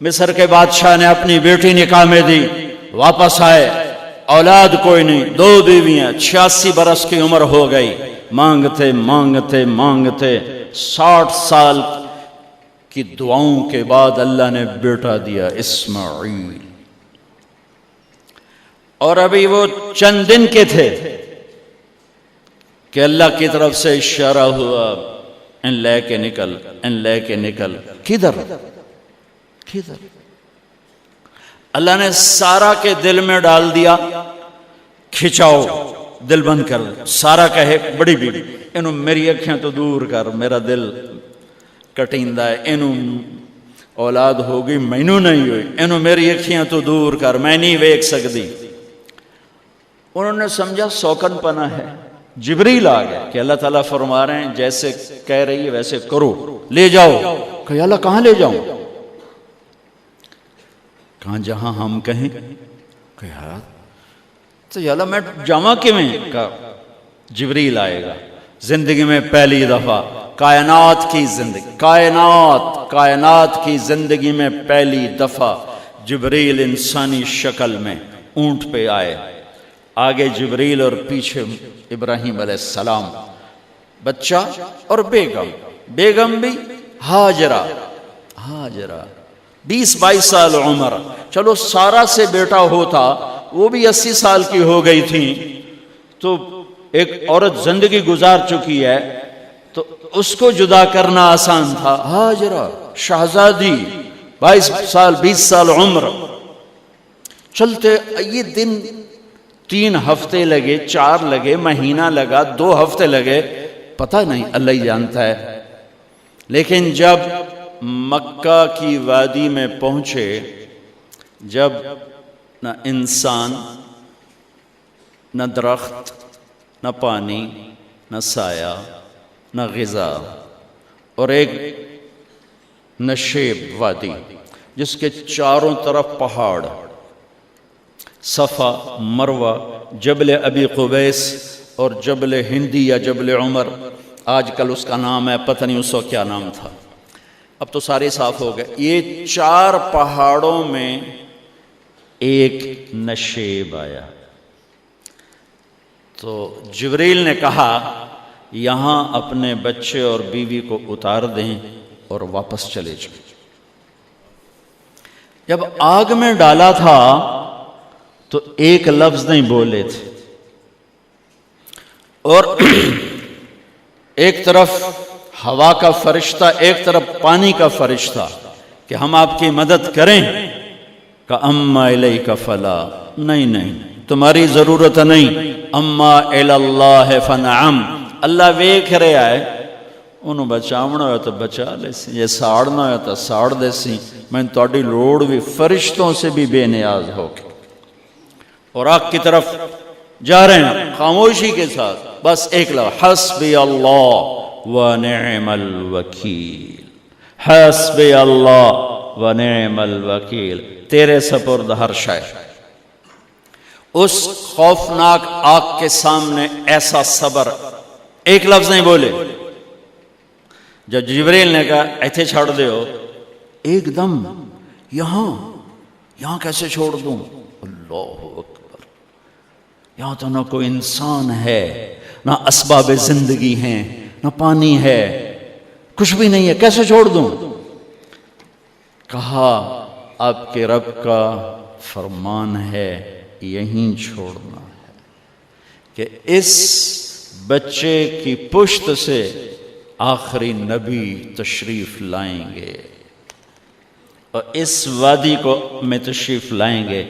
مصر کے بادشاہ نے اپنی بیٹی نکاح میں دی، واپس آئے، اولاد کوئی نہیں، 2 بیویاں، 86 برس کی عمر ہو گئی، مانگتے مانگتے مانگتے 60 سال کی دعاؤں کے بعد اللہ نے بیٹا دیا، اسماعیل۔ اور ابھی وہ چند دن کے تھے کہ اللہ کی طرف سے اشارہ ہوا، ان لے کے نکل، ان لے کے نکل۔ کدھر؟ اللہ نے سارا کے دل میں ڈال دیا، کھچاؤ، دل بند کر۔ سارا کہے بڑی بیوی، انہوں میری اکھیاں تو دور کر، میرا دل کٹیندہ ہے، انہوں اولاد ہوگی مینوں نہیں ہوئی، انہوں میری اکھیاں تو دور کر، میں نہیں ویکھ سکتی۔ انہوں نے سمجھا سوکن پنا ہے۔ جبریل آ گیا کہ اللہ تعالیٰ فرما رہے ہیں جیسے کہہ رہی ہے ویسے کرو، لے جاؤ۔ کہ اللہ کہاں لے جاؤں؟ کہاں جہاں ہم کہیں۔ کہ یار تو یا اللہ میں جامع کیویں؟ کہا جبریل آئے گا زندگی میں پہلی دفعہ، کائنات کی زندگی، کائنات کی زندگی میں پہلی دفعہ جبریل انسانی شکل میں اونٹ پہ آئے، آگے جبریل اور پیچھے ابراہیم علیہ السلام، بچہ اور بیگم بھی ہاجرہ 20-22 سال عمر۔ چلو سارا سے بیٹا ہوتا، وہ بھی 80 سال کی ہو گئی تھی، تو ایک عورت زندگی گزار چکی ہے تو اس کو جدا کرنا آسان تھا۔ ہاجرہ شہزادی 22 سال 20 سال عمر۔ چلتے یہ دن 3 ہفتے لگے، 4 لگے، مہینہ لگا، 2 ہفتے لگے، پتہ نہیں، اللہ ہی جانتا ہے۔ لیکن جب مکہ کی وادی میں پہنچے، جب نہ انسان، نہ درخت، نہ پانی، نہ سایہ، نہ غذا، اور ایک نشیب وادی جس کے چاروں طرف پہاڑ، صفا، مروہ، جبل ابی قبیس اور جبل ہندی یا جبل عمر، آج کل اس کا نام ہے، پتہ نہیں اس وقت کیا نام تھا، اب تو سارے صاف ہو گئے۔ یہ 4 پہاڑوں میں ایک نشیب آیا، تو جبریل نے کہا یہاں اپنے بچے اور بیوی کو اتار دیں اور واپس چلے جائیں۔ جب آگ میں ڈالا تھا تو ایک لفظ نہیں بولے تھے، اور ایک طرف ہوا کا فرشتہ، ایک طرف پانی کا فرشتہ کہ ہم آپ کی مدد کریں، کہ اما الیک فلا، نہیں تمہاری ضرورت نہیں، اما الی اللہ فنعم، اللہ ویکھ رہا ہے، انہوں بچاونا ہویا تو بچا لے سی، یہ ساڑنا ہویا تو ساڑ دے سی، میں تہاڈی لوڑ بھی فرشتوں سے بھی بے نیاز ہو کے۔ اور آگ کی طرف جا رہے ہیں خاموشی کے ساتھ، بس ایک لفظ، حسبی اللہ ونعم الوکیل، حسبی اللہ ونعم الوکیل، تیرے سپرد ہر شے۔ اس خوفناک آگ کے سامنے ایسا صبر، ایک لفظ نہیں بولے۔ جب جبریل نے کہا ایتھے چھوڑ دے ہو، ایک دم یہاں کیسے چھوڑ دوں؟ اللہ اکبر، یہاں تو نہ کوئی انسان ہے، نہ اسباب زندگی ہیں، نہ پانی ہے، کچھ بھی نہیں ہے، کیسے چھوڑ دوں؟ کہا آپ کے رب کا فرمان ہے یہیں چھوڑنا ہے، کہ اس بچے کی پشت سے آخری نبی تشریف لائیں گے اور اس وادی کو میں تشریف لائیں گے۔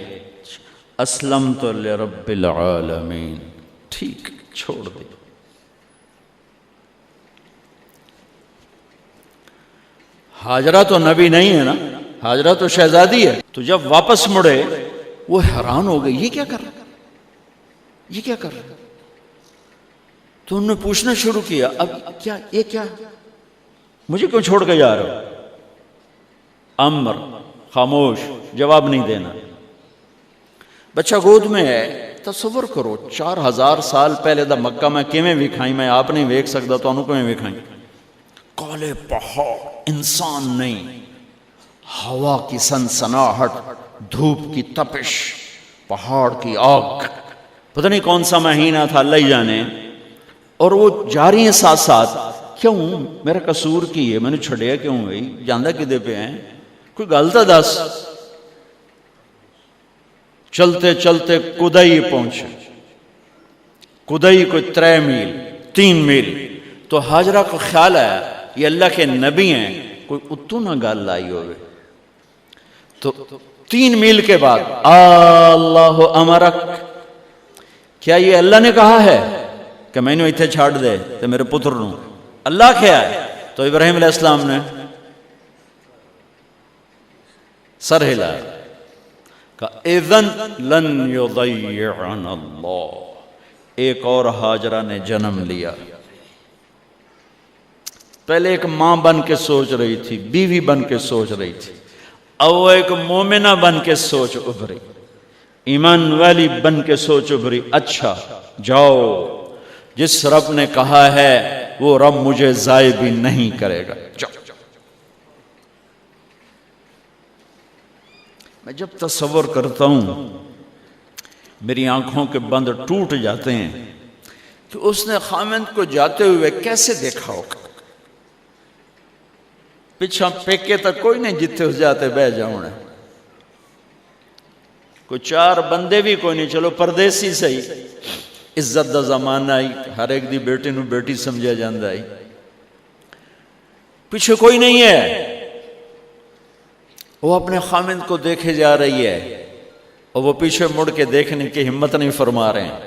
اسلمت لرب العالمین، ٹھیک چھوڑ دے۔ ہاجرہ تو نبی نہیں ہے نا، ہاجرہ تو شہزادی ہے۔ تو جب واپس مڑے وہ حیران ہو گئی، یہ کیا کر رہا، یہ کیا کر رہا؟ تو انہوں نے پوچھنا شروع کیا، اب کیا، یہ کیا، مجھے کیوں چھوڑ کے جا رہے ہو؟ امر، خاموش، جواب نہیں دینا۔ بچہ گود میں ہے، تصور کرو 4000 سال پہلے دا مکہ میں کیویں وکھائیں، میں آپ نہیں ویکھ سکتا تو انہوں کیویں وکھائیں؟ کالے پہاڑ، انسان نہیں، ہوا کی سنسناہٹ، دھوپ کی تپش، پہاڑ کی آگ، پتہ نہیں کون سا مہینہ تھا اللہ ہی جانے، اور وہ جاری ہیں ساتھ ساتھ. کیوں میرا قصور کی ہے، میں نے چھڑیا کیوں گئی، جاندہ کدے پہ ہیں، کوئی غلطہ دس. چلتے چلتے کدئی پہنچے. کدئی کوئی 3 میل 3 میل. تو ہاجرہ کو خیال آیا یہ اللہ کے نبی ہیں، کوئی اتو نہ گال لائی ہوئے. تو 3 میل کے بعد اللہ امرک، کیا یہ اللہ نے کہا ہے کہ میں نے اتنے چھاڑ دے تو میرے پتر نو؟ اللہ کیا ہے؟ تو ابراہیم علیہ السلام نے سر ہلایا کہ اذن لن یضیعنا اللہ. ایک اور ہاجرہ نے جنم لیا. پہلے ایک ماں بن کے سوچ رہی تھی، بیوی بن کے سوچ رہی تھی، اب وہ ایک مومنہ بن کے سوچ ابھری، ایمان والی بن کے سوچ ابھری. اچھا جاؤ، جس رب نے کہا ہے وہ رب مجھے ضائع بھی نہیں کرے گا. جاؤ. میں جب تصور کرتا ہوں میری آنکھوں کے بند ٹوٹ جاتے ہیں کہ اس نے خامند کو جاتے ہوئے کیسے دیکھا ہوگا. پچھا پیکے تک کوئی نہیں جتے ہو جاتے بہ جاؤں، کوئی 4 بندے بھی کوئی نہیں، چلو پردیسی صحیح، عزت دا زمانہ آئی، ہر ایک دی بیٹی نو بیٹی سمجھا جاندہ آئی، پیچھے کوئی نہیں ہے. وہ اپنے خامند کو دیکھے جا رہی ہے اور وہ پیچھے مڑ کے دیکھنے کی ہمت نہیں فرما رہے ہیں.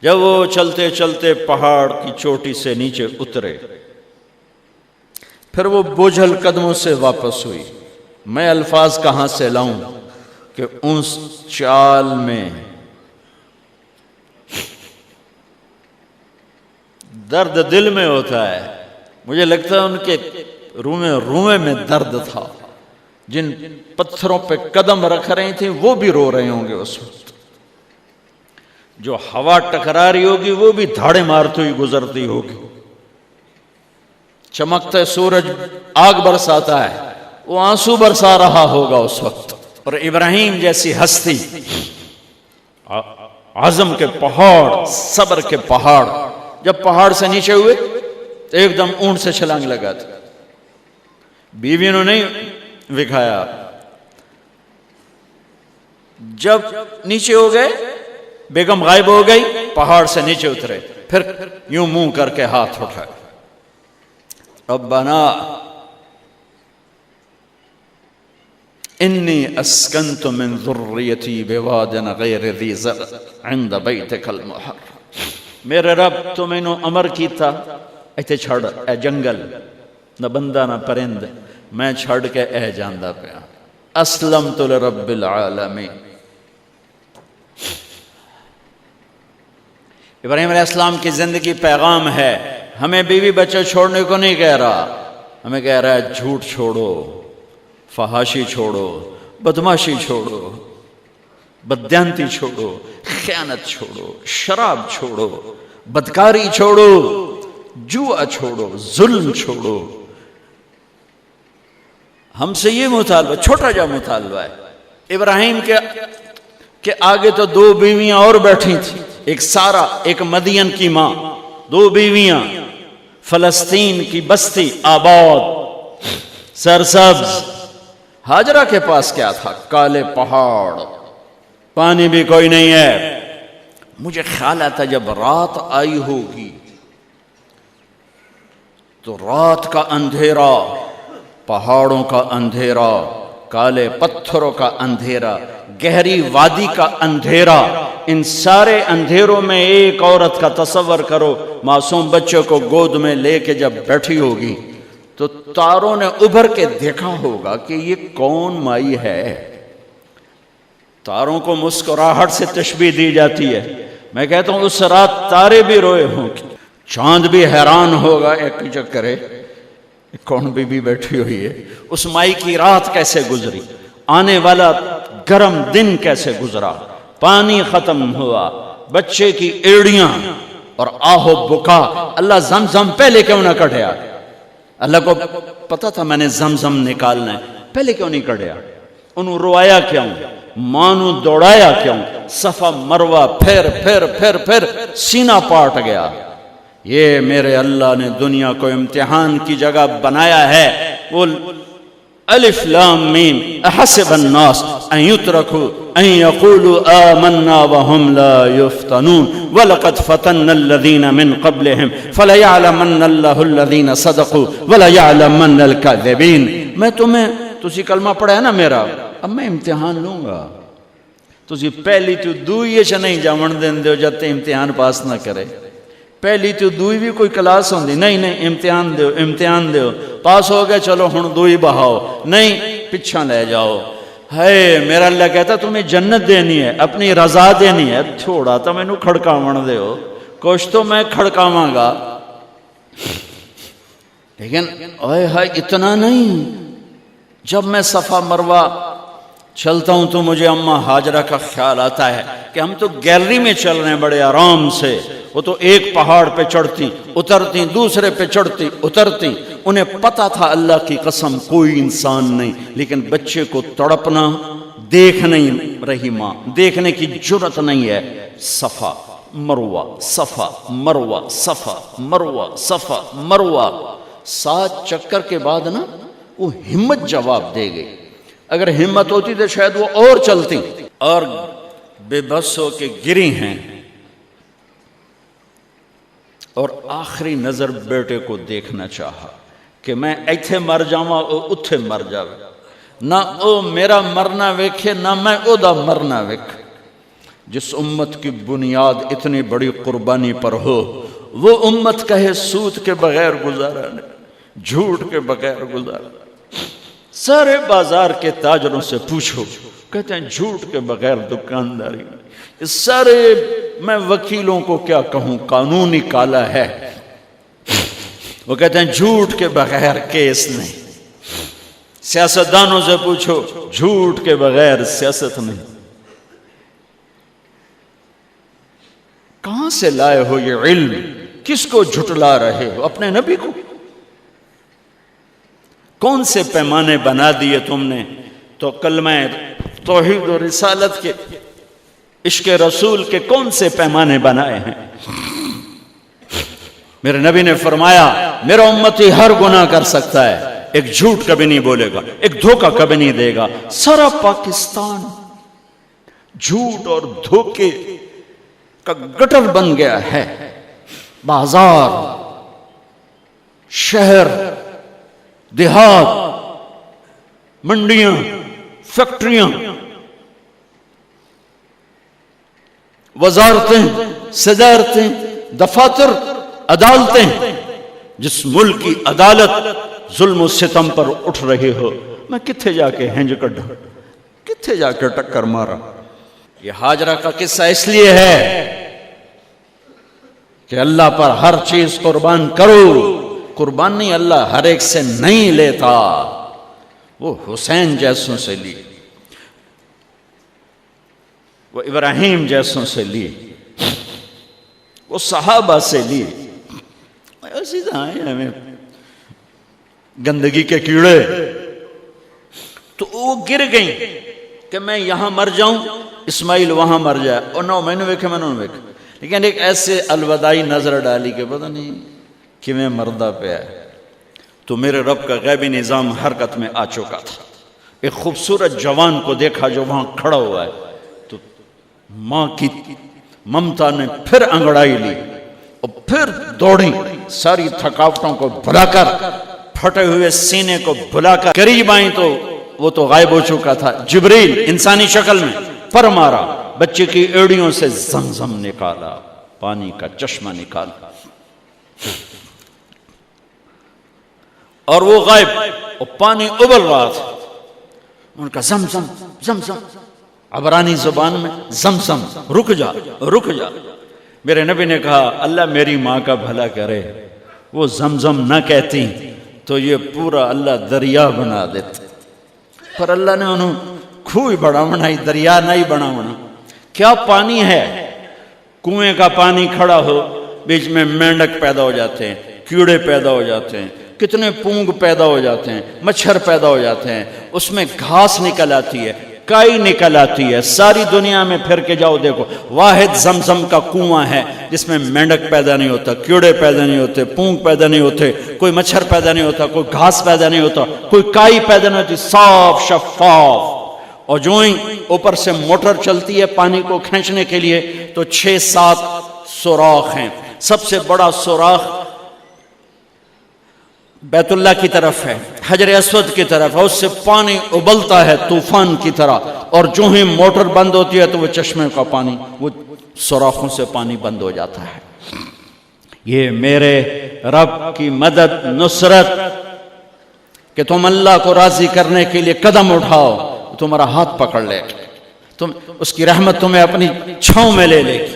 جب وہ چلتے چلتے پہاڑ کی چوٹی سے نیچے اترے، پھر وہ بوجھل قدموں سے واپس ہوئی. میں الفاظ کہاں سے لاؤں کہ اس چال میں درد دل میں ہوتا ہے. مجھے لگتا ہے ان کے روئے میں درد تھا. جن پتھروں پہ قدم رکھ رہی تھیں وہ بھی رو رہے ہوں گے اس وقت. جو ہوا ٹکرا رہی ہوگی وہ بھی دھاڑے مارتی ہوئی گزرتی ہوگی. چمکتے سورج آگ برساتا ہے، وہ آنسو برسا رہا ہوگا اس وقت. اور ابراہیم جیسی ہستی، عزم کے پہاڑ، صبر کے پہاڑ، جب پہاڑ سے نیچے ہوئے تو ایک دم اونٹ سے چھلانگ لگا تھا. بیوی نے نہیں وکھایا. جب نیچے ہو گئے، بیگم غائب ہو گئی، پہاڑ سے نیچے اترے، پھر یوں منہ کر کے ہاتھ اٹھائے، ربنا انی اسکنت من ذریتی بواد غیر ذی زرع عند بیتک المحرم. میرے رب تو میں نے امر کیتا ایتھے چھڑ، اے جنگل، نہ بندہ نہ پرند، میں چھڑ کے اے جاندہ پیا. اسلمت لرب العالمین. ابراہیم علیہ السلام کی زندگی پیغام ہے. ہمیں بیوی بچے چھوڑنے کو نہیں کہہ رہا، ہمیں کہہ رہا ہے جھوٹ چھوڑو، فحاشی چھوڑو، بدماشی چھوڑو، بددیانتی چھوڑو، خیانت چھوڑو، شراب چھوڑو، بدکاری چھوڑو، جوا چھوڑو، ظلم چھوڑو. ہم سے یہ مطالبہ، چھوٹا جا مطالبہ ہے. ابراہیم کے آگے تو 2 بیویاں اور بیٹھی تھیں، ایک سارا، ایک مدین کی ماں، 2 بیویاں. فلسطین کی بستی آباد، سرسبز. ہاجرہ کے پاس کیا تھا؟ کالے پہاڑ، پانی بھی کوئی نہیں ہے. مجھے خیال آتا جب رات آئی ہوگی تو رات کا اندھیرا، پہاڑوں کا اندھیرا، کالے پتھروں کا اندھیرا، گہری وادی کا اندھیرا، ان سارے اندھیروں میں ایک عورت کا تصور کرو، معصوم بچوں کو گود میں لے کے جب بیٹھی ہوگی تو تاروں نے ابھر کے دیکھا ہوگا کہ یہ کون مائی ہے. تاروں کو مسکراہٹ سے تشبیہ دی جاتی ہے. میں کہتا ہوں اس رات تارے بھی روئے ہوں گے، چاند بھی حیران ہوگا، ایک چکرے کون بی بی بیٹھی ہوئی ہے. اس مائی کی رات کیسے گزری، آنے والا گرم دن کیسے گزرا، پانی ختم ہوا، بچے کی ایڑیاں اور آہو بکا. اللہ زمزم پہلے کیوں نہ کٹیا؟ اللہ کو پتا تھا میں نے زمزم نکالنا ہے. پہلے کیوں نہیں کڑیا؟ انہوں روایا کیوں؟ مانو دوڑایا کیوں؟ صفا مروہ پھر سینہ پاٹ گیا۔ یہ میرے اللہ نے دنیا کو امتحان کی جگہ بنایا ہے۔ وہ الف لام میم احسب الناس ان یترکوا ان یقولوا آمنا وهم لا یفتنون ولقد فتنا الذین من قبلهم فلیعلمن اللہ الذین صدقوا ولیعلمن الکاذبین۔ میں تسی کلمہ پڑھا ہے نا میرا، اب میں امتحان لوں گا۔ تسی پہلی تو دوئی چ نہیں جاون دین دیو جب تے امتحان پاس نہ کرے۔ پہلی تو دوئی بھی کوئی کلاس ہوندی نہیں، امتحان دیو پاس ہو گئے چلو ہن دوئی بہاؤ، نہیں پچھا لے جاؤ۔ ہے میرا اللہ کہتا تمہیں جنت دینی ہے، اپنی رضا دینی ہے، تھوڑا تو میں نو کھڑکاون دیو، کچھ تو میں کھڑکاواں گا، لیکن اوئے ہائے اتنا نہیں۔ جب میں صفا مروہ چلتا ہوں تو مجھے اماں ہاجرہ کا خیال آتا ہے کہ ہم تو گیلری میں چل رہے ہیں بڑے آرام سے، وہ تو ایک پہاڑ پہ چڑھتی اترتی، دوسرے پہ چڑھتی اترتی، انہیں پتا تھا اللہ کی قسم کوئی انسان نہیں، لیکن بچے کو تڑپنا دیکھ نہیں رہی ماں، دیکھنے کی جرت نہیں ہے۔ صفا مروہ صفا مروہ صفا مروہ صفا مروہ، 7 چکر کے بعد نا وہ ہمت جواب دے گئی۔ اگر ہمت ہوتی تو شاید وہ اور چلتی، اور بے بس ہو کے گری ہیں، اور آخری نظر بیٹے کو دیکھنا چاہا کہ میں ایتھے مر جاواں او اتھے مر جاوے، نہ او میرا مرنا ویکھے نہ میں او دا مرنا ویکھ۔ جس امت کی بنیاد اتنی بڑی قربانی پر ہو، وہ امت کہے سود کے بغیر گزارا نہیں، جھوٹ کے بغیر گزارا۔ سارے بازار کے تاجروں سے پوچھو، کہتے ہیں جھوٹ کے بغیر دکانداری نہیں۔ اس سارے میں وکیلوں کو کیا کہوں، قانون نکالا ہے، وہ کہتے ہیں جھوٹ کے بغیر کیس نہیں۔ سیاستدانوں سے پوچھو، جھوٹ کے بغیر سیاست نہیں۔ کہاں سے لائے ہو یہ علم؟ کس کو جھٹلا رہے ہو؟ اپنے نبی کو؟ کون سے پیمانے بنا دیے تم نے؟ تو کلمہ توحید و رسالت کے، عشق رسول کے کون سے پیمانے بنائے ہیں؟ میرے نبی نے فرمایا میرا امتی ہر گناہ کر سکتا ہے، ایک جھوٹ کبھی نہیں بولے گا، ایک دھوکہ کبھی نہیں دے گا۔ سارا پاکستان جھوٹ اور دھوکے کا گٹر بن گیا ہے۔ بازار، شہر، دیہات، منڈیاں، فیکٹریاں، وزارتیں، صدارتیں، دفاتر، عدالتیں، جس ملک کی عدالت ظلم و ستم پر اٹھ رہے ہو، میں کتھے جا کے ہنج کڈھا، کتھے جا کے ٹکر مارا۔ یہ ہاجرہ کا قصہ اس لیے ہے کہ اللہ پر ہر چیز قربان کرو۔ قربان نہیں، اللہ ہر ایک سے نہیں لیتا، وہ حسین جیسوں سے لی، وہ ابراہیم جیسوں سے لی، وہ صحابہ سے لی۔ ایسی آئے ہمیں گندگی کے کیڑے، تو وہ گر گئیں کہ میں یہاں مر جاؤں، اسماعیل وہاں مر جائے، اور نو میں نے ویکھے میں نے ویکھے، لیکن ایک ایسے الوداعی نظر ڈالی کہ پتہ نہیں کہ میں مردہ پہ ہے۔ تو میرے رب کا غیبی نظام حرکت میں آ چکا تھا۔ ایک خوبصورت جوان کو دیکھا جو وہاں کھڑا ہوا ہے، تو ماں کی ممتا نے پھر انگڑائی لی اور پھر دوڑی، ساری تھکاوٹوں کو بھلا کر، پھٹے ہوئے سینے کو بھلا کر قریب آئیں تو وہ تو غائب ہو چکا تھا۔ جبریل انسانی شکل میں پر مارا، بچے کی ایڑیوں سے زمزم نکالا، پانی کا چشمہ نکالا، اور وہ غائب، اور پانی ابل رہا تھا۔ ان کا زمزم زمزم، عبرانی زبان میں زمزم، رک جا رک جا۔ میرے نبی نے کہا اللہ میری ماں کا بھلا کرے، وہ زمزم نہ کہتی تو یہ پورا اللہ دریا بنا دیتا، پر اللہ نے انہوں کھوئی بڑا بنائی، دریا نہیں بنا بنا۔ کیا پانی ہے؟ کنویں کا پانی کھڑا ہو، بیچ میں مینڈک پیدا ہو جاتے ہیں، کیڑے پیدا ہو جاتے ہیں، کتنے پونگ پیدا ہو جاتے ہیں، مچھر پیدا ہو جاتے ہیں، اس میں گھاس نکل آتی ہے، کائی نکل آتی ہے، ساری دنیا میں پھر کے جاؤ دیکھو، واحد زمزم کا کنواں ہے جس میں مینڈک پیدا نہیں ہوتا، کیڑے پیدا نہیں ہوتے، پونگ پیدا نہیں ہوتے، کوئی مچھر پیدا نہیں ہوتا، کوئی گھاس پیدا نہیں ہوتا، کوئی کائی پیدا نہیں ہوتی، صاف شفاف. اور جو ہی اوپر سے موٹر چلتی ہے پانی کو کھینچنے کے لیے تو 6-7 سوراخ ہیں. سب سے بڑا سوراخ بیت اللہ کی طرف ہے، حجر اسود کی طرف ہے، اس سے پانی ابلتا ہے طوفان کی طرح، اور جو ہی موٹر بند ہوتی ہے تو وہ چشمے کا پانی، وہ سوراخوں سے پانی بند ہو جاتا ہے. یہ میرے رب کی مدد، نصرت، کہ تم اللہ کو راضی کرنے کے لیے قدم اٹھاؤ، تمہارا ہاتھ پکڑ لے، تم اس کی رحمت تمہیں اپنی چھاؤں میں لے لے گی.